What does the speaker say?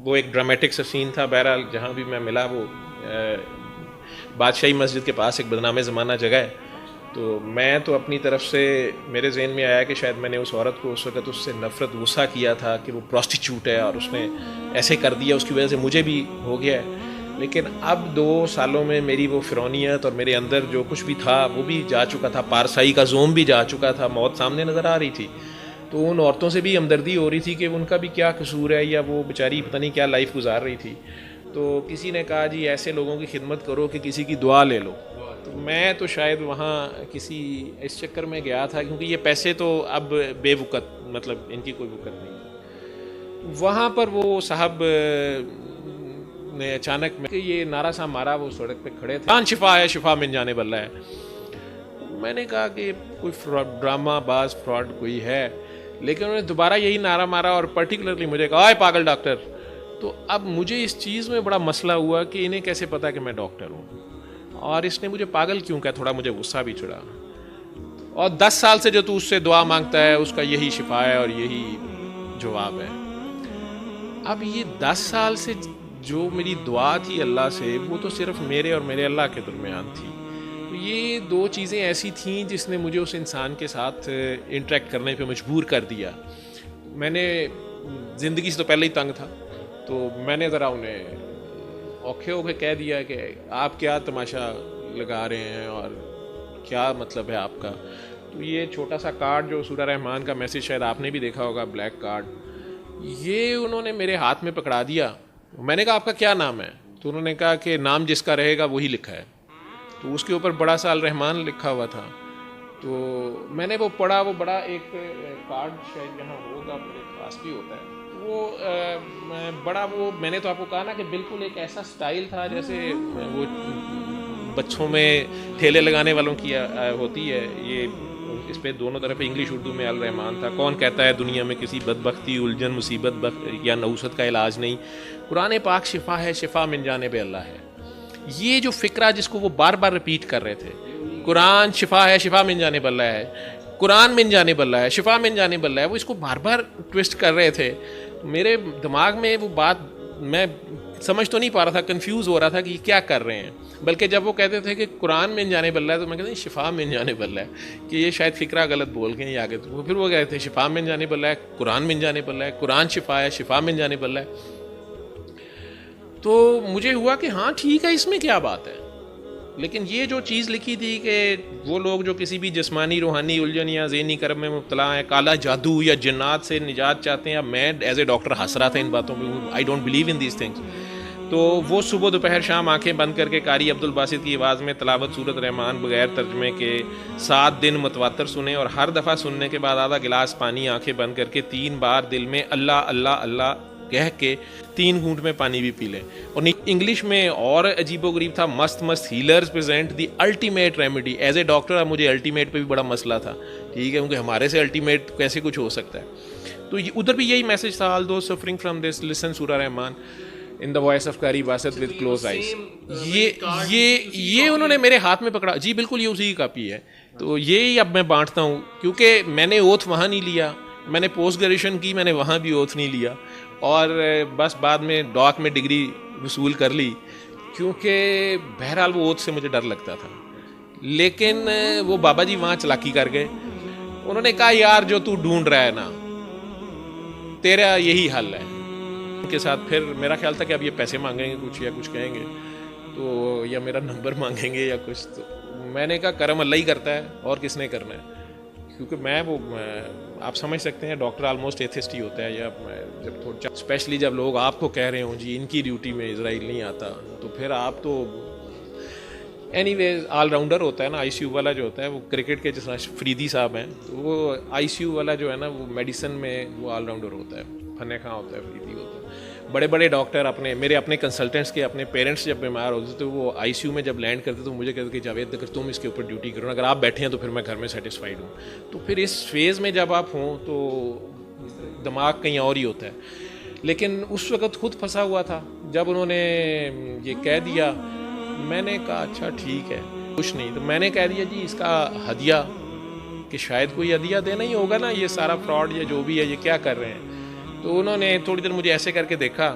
वो एक ड्रामेटिक सा सीन था। बहरहाल जहाँ भी मैं मिला वो बादशाही मस्जिद के पास एक बदनाम ज़माना जगह है। तो मैं तो अपनी तरफ से मेरे जहन में आया कि शायद मैंने उस औरत को उस वक़्त उससे नफ़रत गुस्सा किया था कि वो प्रॉस्टिट्यूट है और उसने ऐसे कर दिया, उसकी वजह से मुझे भी हो गया है। लेकिन अब 2 सालों में मेरी वो फ़िरौनियत और मेरे अंदर जो कुछ भी था वो भी जा चुका था, पारसाई का ज़ोम भी जा चुका था, मौत सामने नज़र आ रही थी। तो उन औरतों से भी हमदर्दी हो रही थी कि उनका भी क्या कसूर है, या वो बेचारी पता नहीं क्या लाइफ गुजार रही थी। तो किसी ने कहा जी ऐसे लोगों की खिदमत करो कि किसी की दुआ ले लो। तो मैं तो शायद वहाँ किसी इस चक्कर में गया था, क्योंकि ये पैसे तो अब बेवकत, मतलब इनकी कोई वक़्त नहीं। वहाँ पर वो साहब ने अचानक में ये नारा सा मारा, वो सड़क पे खड़े थे, जान शिफा है, शिफा मिल जाने वाला है। मैंने कहा कि कोई ड्रामा बाज फ्रॉड कोई है, लेकिन उन्होंने दोबारा यही नारा मारा और पर्टिकुलरली मुझे कहा, आए पागल डॉक्टर। तो अब मुझे इस चीज़ में बड़ा मसला हुआ कि इन्हें कैसे पता कि मैं डॉक्टर हूँ, और इसने मुझे पागल क्यों कहा। थोड़ा मुझे गुस्सा भी चढ़ा। और 10 साल से जो तू उससे दुआ मांगता है उसका यही शिफा है और यही जवाब है। अब ये 10 साल से जो मेरी दुआ थी अल्लाह से, वो तो सिर्फ मेरे और मेरे अल्लाह के दरमियान थी। तो ये 2 चीज़ें ऐसी थीं जिसने मुझे उस इंसान के साथ इंटरेक्ट करने पे मजबूर कर दिया। मैंने ज़िंदगी से तो पहले ही तंग था, तो मैंने ज़रा उन्हें औखे होके कह दिया कि आप क्या तमाशा लगा रहे हैं और क्या मतलब है आपका। तो ये छोटा सा कार्ड जो सूरह रहमान का मैसेज शायद आपने भी देखा होगा, ब्लैक कार्ड, ये उन्होंने मेरे हाथ में पकड़ा दिया। मैंने कहा आपका क्या नाम है? तो उन्होंने कहा कि नाम जिसका रहेगा वही लिखा है। तो उसके ऊपर बड़ा सा अल रहमान लिखा हुआ था। तो मैंने वो पढ़ा, वो बड़ा एक कार्ड शायद यहाँ होगा, मेरे पास भी होता है वो बड़ा, वो मैंने तो आपको कहा ना कि बिल्कुल एक ऐसा स्टाइल था जैसे वो बच्चों में ठेले लगाने वालों की होती है। ये इस पे दोनों तरफ इंग्लिश उर्दू में अल रहमान था। कौन कहता है दुनिया में किसी बदबख्ती, उलझन, मुसीबत या नऊसत का इलाज नहीं, कुरान पाक शिफा है, शिफा मिन जानिब अल्लाह है। ये जो फ़िक्रा जिसको वो बार बार रिपीट कर रहे थे, कुरान शिफा है, शिफा मिन जानिब अल्लाह है, कुरान मिन जानिब अल्लाह है, शिफा मिन जानिब अल्लाह है, वो इसको बार बार ट्विस्ट कर रहे थे। मेरे दिमाग में वो बात मैं समझ तो नहीं पा रहा था, कंफ्यूज हो रहा था कि ये क्या कर रहे हैं। बल्कि जब वो कहते थे कि कुरान मिन जानिब अल्लाह है, तो मैं कहता शिफा मिन जानिब अल्लाह है, कि ये शायद फ़िक्रा गलत बोल गए या आगे। तो फिर वो कहते थे शिफा मिन जानिब अल्लाह है, कुरान मिन जानिब अल्लाह है, कुरान शिफा है, शिफा मिन जानिब अल्लाह है। तो मुझे हुआ कि हाँ ठीक है, इसमें क्या बात है। लेकिन ये जो चीज़ लिखी थी कि वो लोग जो किसी भी जिस्मानी, रूहानी उलझन या ज़हनी कर्म में मुब्तला हैं, काला जादू या जिन्नात से निजात चाहते हैं। मैं एज ए डॉक्टर हंस रहा था इन बातों पे, I don't believe in these things. तो वो सुबह दोपहर शाम आंखें बंद करके कारी अब्दुल बासित की आवाज़ में तलावत सूरत रहमान बगैर तर्जमे के 7 दिन मुतवातर सुने, और हर दफ़ा सुनने के बाद आधा गिलास पानी आंखें बंद करके 3 बार दिल में अल्लाह अल्लाह अल्लाह कह के 3 घूंट में पानी भी पी लें। और इंग्लिश में और अजीबोगरीब था, मस्त मस्त healers present the ultimate remedy. As a doctor अब मुझे अल्टीमेट पे भी बड़ा मसला था, ठीक है, क्योंकि हमारे से अल्टीमेट कैसे कुछ हो सकता है। तो उधर भी यही मैसेज था, ऑल दो सफरिंग फ्रॉम दिस लिसन सूरह Rahman in the voice of कारी बासत विद क्लोज आइज। ये उन्होंने मेरे हाथ में पकड़ा। जी बिल्कुल, ये उसी की कापी है। तो ये ही अब मैं बांटता हूँ, क्योंकि मैंने ओथ वहाँ नहीं लिया, मैंने पोस्ट ग्रेजुएशन की, मैंने वहाँ भी ओथ नहीं लिया, और बस बाद में डॉक में डिग्री वसूल कर ली, क्योंकि बहरहाल वो ओथ से मुझे डर लगता था। लेकिन वो बाबा जी वहाँ चलाकी कर गए। उन्होंने कहा यार जो तू ढूंढ रहा है ना, तेरा यही हल है। उनके साथ फिर मेरा ख्याल था कि अब ये पैसे मांगेंगे कुछ या कुछ कहेंगे, तो या मेरा नंबर मांगेंगे या कुछ। तो मैंने कहा करम अल्लाह ही करता है, और किसने करना है। क्योंकि आप समझ सकते हैं डॉक्टर ऑलमोस्ट एथिस्ट ही होता है, या जब थोड़ा स्पेशली जब लोग आपको कह रहे हों जी इनकी ड्यूटी में इजराइल नहीं आता, तो फिर आप तो एनीवेज ऑलराउंडर होता है ना। आईसीयू वाला जो होता है वो क्रिकेट के, जिस फरीदी साहब हैं, तो वो आईसीयू वाला जो है ना वो मेडिसिन में वो ऑलराउंडर होता है, फने खां होता है, फरीदी होता है। बड़े बड़े डॉक्टर मेरे अपने कंसल्टेंट्स के अपने पेरेंट्स जब बीमार होते तो वो आईसीयू में जब लैंड करते तो मुझे कहते कि जावेद अगर तुम इसके ऊपर ड्यूटी करो, अगर आप बैठे हैं तो फिर मैं घर में सेटिस्फाइड हूँ। तो फिर इस फेज़ में जब आप हों तो दिमाग कहीं और ही होता है। लेकिन उस वक़्त खुद फंसा हुआ था। जब उन्होंने ये कह दिया, मैंने कहा अच्छा ठीक है, कुछ नहीं। तो मैंने कह दिया जी इसका हदिया, कि शायद कोई हदिया देना ही होगा ना, ये सारा फ्रॉड या जो भी है ये क्या कर रहे हैं। तो उन्होंने थोड़ी देर मुझे ऐसे करके देखा,